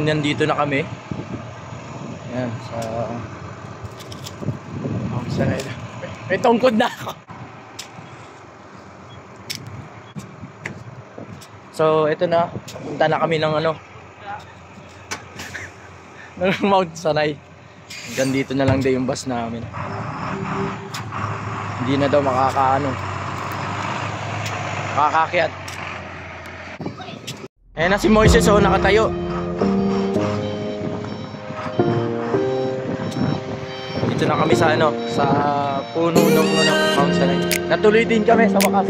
Nandito na kami. Ayan, sa may tungkod na ako. So, ito na. Punta na kami ng ng Mount Sanay. Hanggang dito na lang daw yung bus namin. Hindi na daw makakakyat. Ayan na si Moises, nakatayo. Dito na kami sa sa puno ng Mount Sanay. Natuloy din kami sa wakas.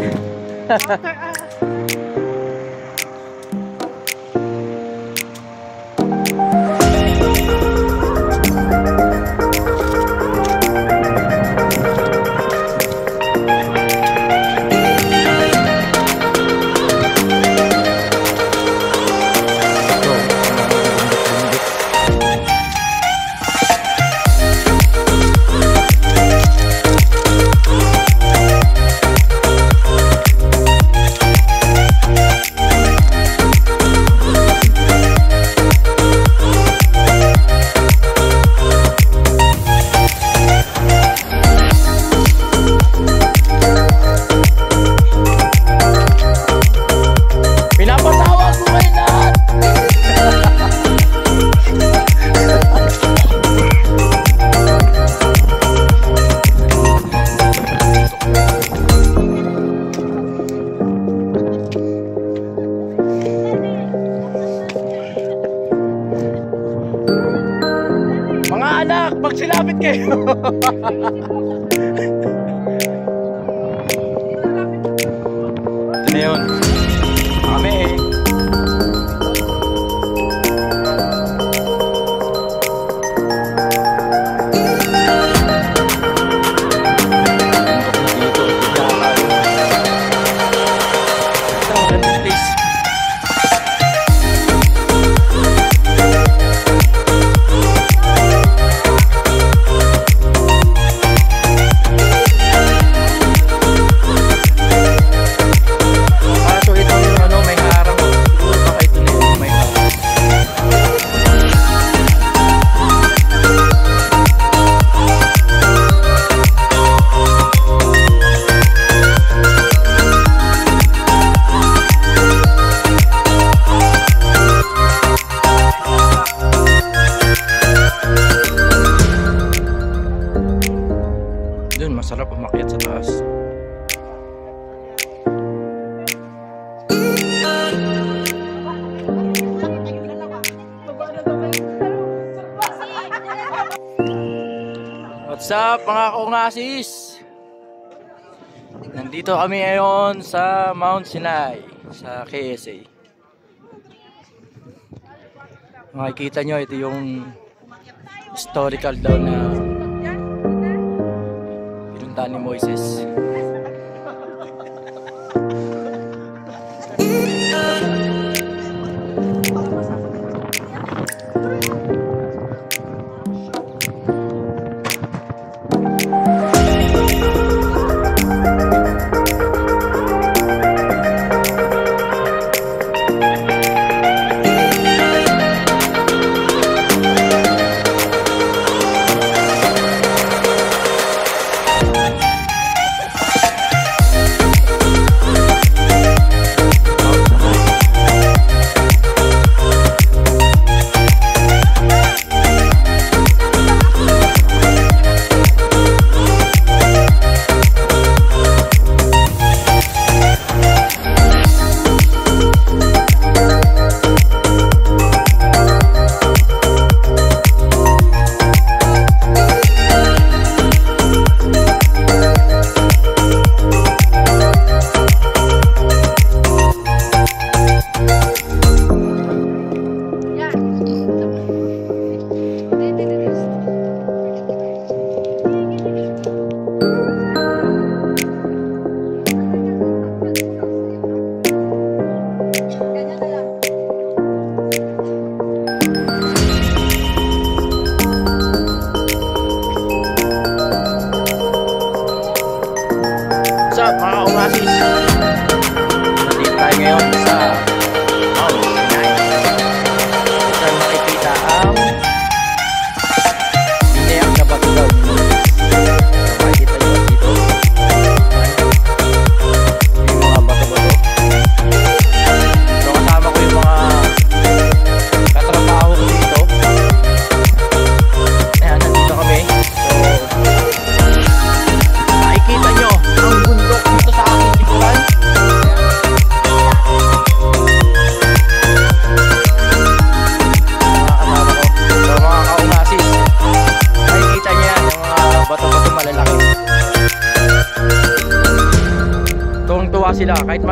Magsilapit kayo. Ito na yun. Kami masarap umakyat sa taas. What's up mga kongasis? Nandito kami ngayon sa Mount Sinai sa KSA. Makikita nyo, ito yung historical daw na ni Moises.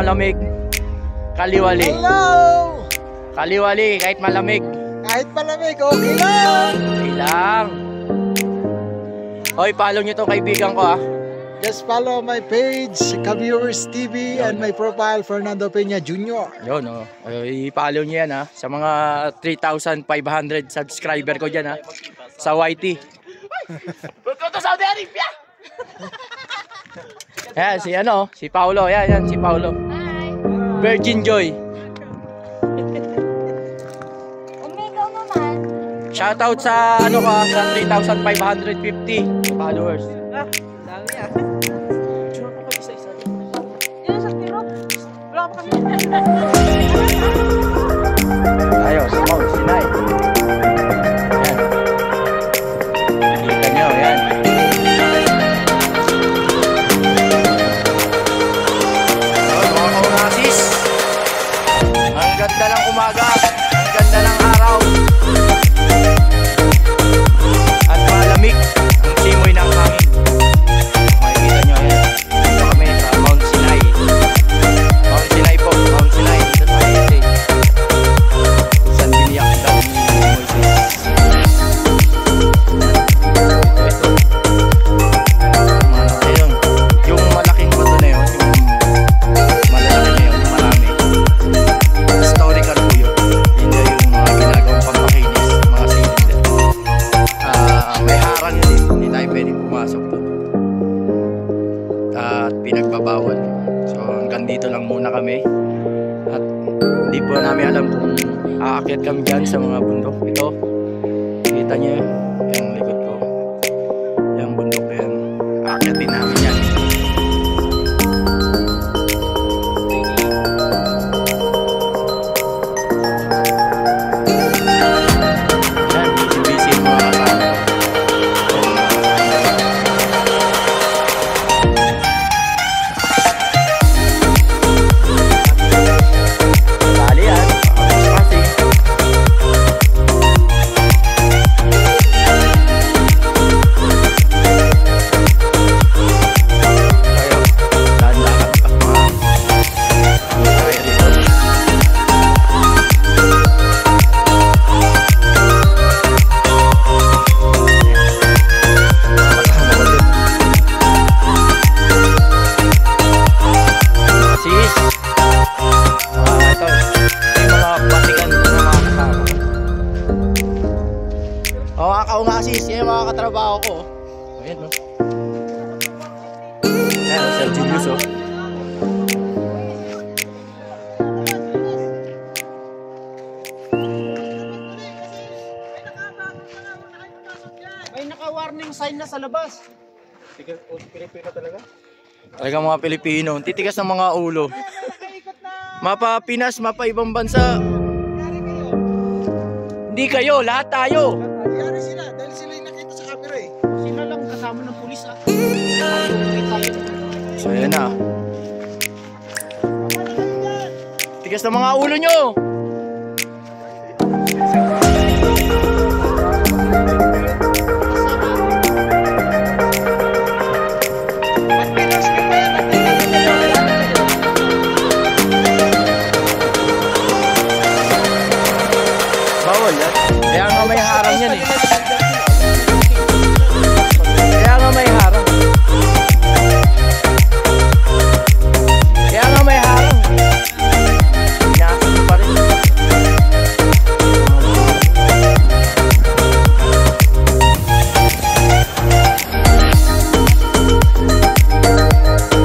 malamig. Kaliwali. Hello! Kaliwali kahit malamig. Kahit malamig, okay lang! Okay lang. Hoy, follow nyo tong kaibigan ko, ah. Just follow my page, Kaviewers TV, and my profile, Fernando Peña Jr. Yun, oh. I-follow nyo yan, ha. Sa mga 3,500 subscriber ko dyan, ha. Sa YT. Go to Saudi Arabia! Yan, si Paulo. Yan, si Paulo. Hi! Virgin Joy. Umigaw naman. Shoutout sa, sa 3,550 followers. Dami ah. Yan sa tiro. Wala pa kami. Ayos, Mount Sinai. Yan. Kita nyo, yan. Mga kaungasis. Ang ganda ng umaga. Ang ganda ng araw. At malamig ang simoy ng hangin. Makikita nyo, yan. Dito kami sa Mount Sinai. Mount Sinai po. Mount Sinai. Dito sa ISA. San biniyak daw ni Moises. Ito. Ayun. Yung malaking bato na yun. Yung malalaki na yun. Yung marami. Historical po yun. Hindi yung mga ginagawang pampakinis. Mga cylinder. May harang yun eh. Hindi tayo pwedeng pumasok doon. At pinagbabawal. So hanggang dito lang muna kami. At hindi po namin alam kung aakyat kami dyan sa mga bundok. Ito, kita nyo yung likod ko. Yung bundok na yan. Aakyat din namin yan. Yan, busy-busy yung mga kasama. Dali yan. Kasi tayo, dahan-dahan pa mga tayo dito. Kasama ko dun. Sis. Ito yung mga batikan ng mga kasama ko. Mga kaungasis, yan yung mga katrabaho ko. Ayan, no? Ayan, Sir Julius, oh. May naka-warning sign na sa labas. Talagang mga Pilipino, titigas ng mga ulo. Mapa Pinas, mapa ibang bansa. Hindi kayo, lahat tayo. Nangyari sila, dahil sila yung nakita sa camera eh. Sila lang kasama ng pulis ah. So yan na. Tigas ng mga ulo nyo. Bawal yan. Kaya nga may harang yan eh. Kaya nga may harang. Kaya nga may harang. Inasin pa rin.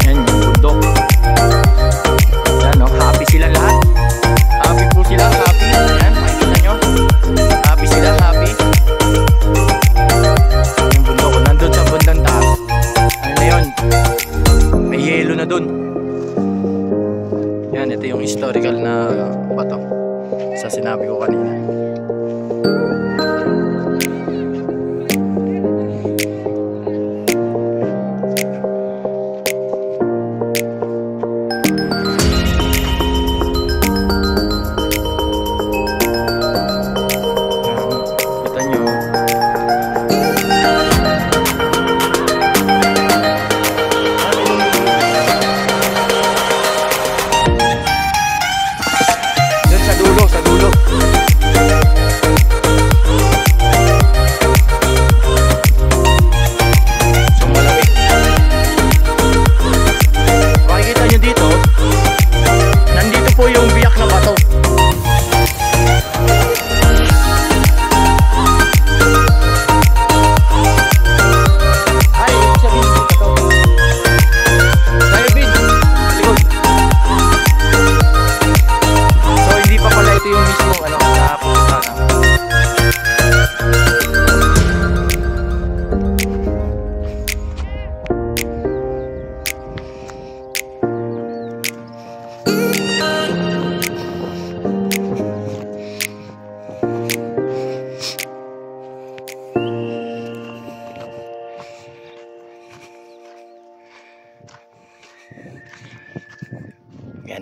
Yan yung bundok. Yan o, happy sila lahat. Happy po sila, happy. Yan, makikita nyo. Happy sila, happy.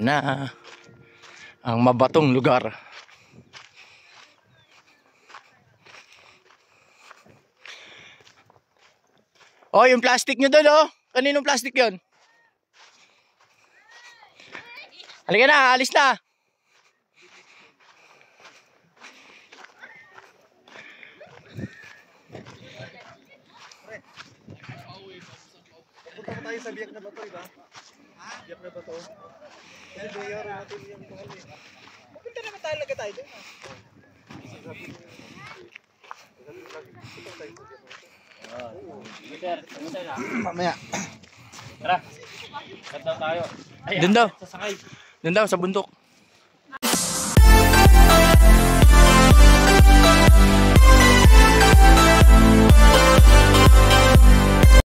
na ang mabatong lugar. Oh, yung plastic nyo doon, oh. Kaninong plastic yon? Halika na, alis na. Punta tayo sa biyak na bato, diba? Biyak na bato. Kasi mayor natin yung mahal eh. Punta naman tayo, lagay tayo dun. Mamaya. Doon daw. Doon daw sa bundok.